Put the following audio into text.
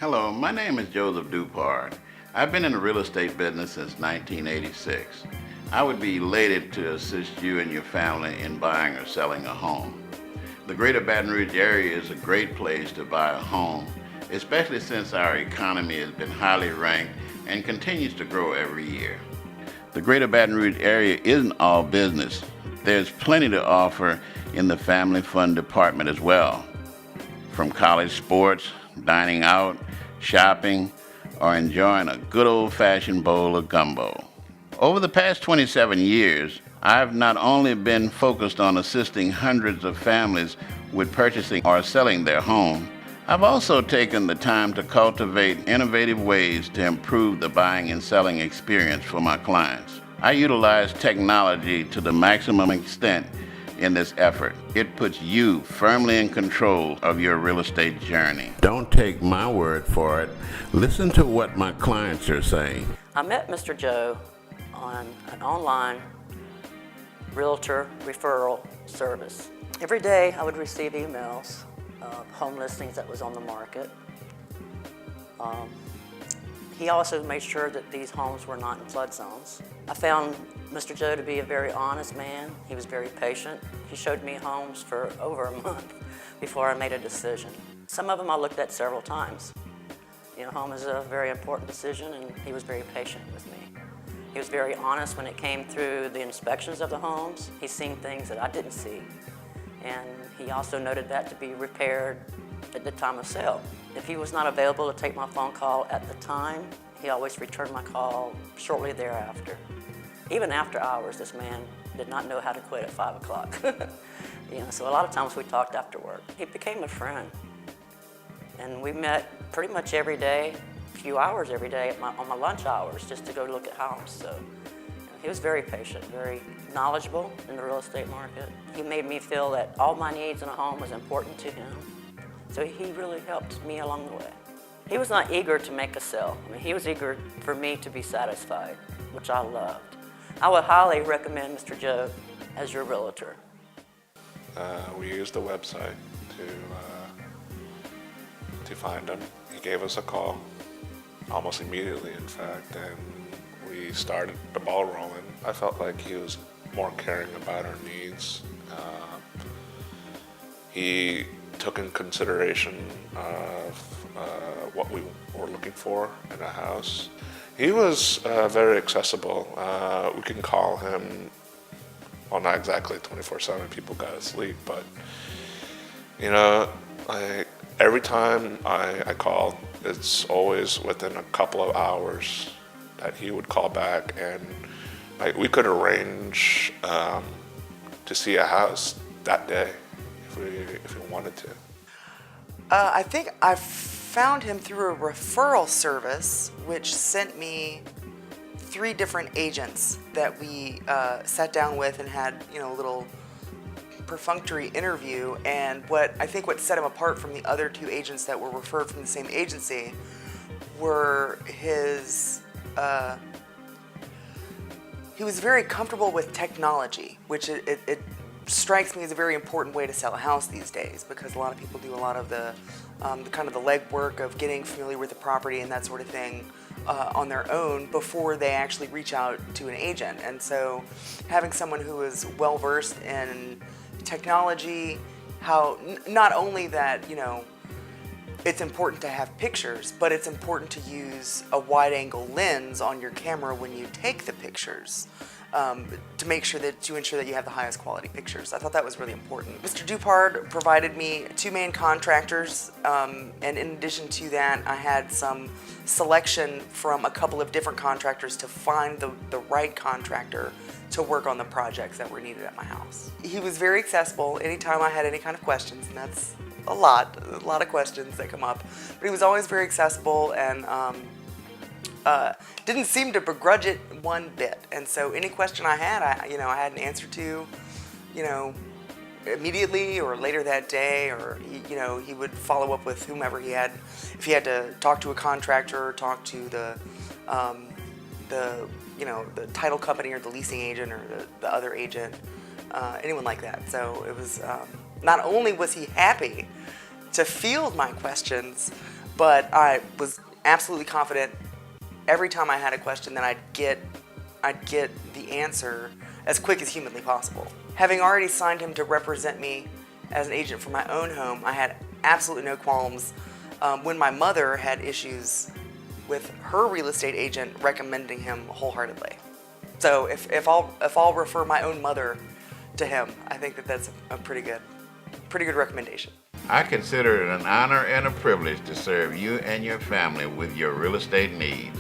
Hello, my name is Joseph Dupard. I've been in the real estate business since 1986. I would be elated to assist you and your family in buying or selling a home. The greater Baton Rouge area is a great place to buy a home, especially since our economy has been highly ranked and continues to grow every year. The greater Baton Rouge area isn't all business. There's plenty to offer in the family fun department as well, from college sports, dining out, shopping, or enjoying a good old-fashioned bowl of gumbo. Over the past 27 years, I've not only been focused on assisting hundreds of families with purchasing or selling their home, I've also taken the time to cultivate innovative ways to improve the buying and selling experience for my clients. I utilize technology to the maximum extent in this effort. It puts you firmly in control of your real estate journey. Don't take my word for it. Listen to what my clients are saying. I met Mr. Joe on an online realtor referral service. Every day I would receive emails of home listings that was on the market. He also made sure that these homes were not in flood zones. I found Mr. Joe to be a very honest man. He was very patient. He showed me homes for over a month before I made a decision. Some of them I looked at several times. You know, home is a very important decision, and he was very patient with me. He was very honest when it came through the inspections of the homes. He's seen things that I didn't see. And he also noted that to be repaired at the time of sale. If he was not available to take my phone call at the time, he always returned my call shortly thereafter. Even after hours, this man did not know how to quit at 5 o'clock. So a lot of times we talked after work. He became a friend. And we met pretty much every day, a few hours every day on my lunch hours, just to go look at homes. So he was very patient, very knowledgeable in the real estate market. He made me feel that all my needs in a home was important to him. So he really helped me along the way. He was not eager to make a sale. He was eager for me to be satisfied, which I loved. I would highly recommend Mr. Joe as your realtor. We used the website to find him. He gave us a call, almost immediately, in fact, and we started the ball rolling. I felt like he was more caring about our needs. He took in consideration of what we were looking for in a house. He was very accessible. We can call him, well, not exactly 24/7, people gotta sleep, but every time I called, it's always within a couple of hours that he would call back, and we could arrange to see a house that day if we wanted to. I think I found him through a referral service, which sent me 3 different agents that we sat down with and had a little perfunctory interview. And what set him apart from the other 2 agents that were referred from the same agency were he was very comfortable with technology, which it strikes me as a very important way to sell a house these days, because a lot of people do a lot of the kind of the legwork of getting familiar with the property and that sort of thing on their own before they actually reach out to an agent. And so having someone who is well versed in technology, how not only that it's important to have pictures, but it's important to use a wide-angle lens on your camera when you take the pictures, to ensure that you have the highest quality pictures. I thought that was really important. Mr. Dupard provided me 2 main contractors, and in addition to that, I had some selection from a couple of different contractors to find the right contractor to work on the projects that were needed at my house. He was very accessible anytime I had any kind of questions, and that's a lot of questions that come up. But he was always very accessible and didn't seem to begrudge it one bit. And so any question I had, I had an answer to, immediately or later that day, or he would follow up with whomever he had. If he had to talk to a contractor or talk to the title company or the leasing agent or the other agent, anyone like that. So it was not only was he happy to field my questions, but I was absolutely confident every time I had a question that I'd get the answer as quick as humanly possible. Having already signed him to represent me as an agent for my own home, I had absolutely no qualms when my mother had issues with her real estate agent recommending him wholeheartedly. So if I'll refer my own mother to him, I think that that's a pretty good recommendation. I consider it an honor and a privilege to serve you and your family with your real estate needs.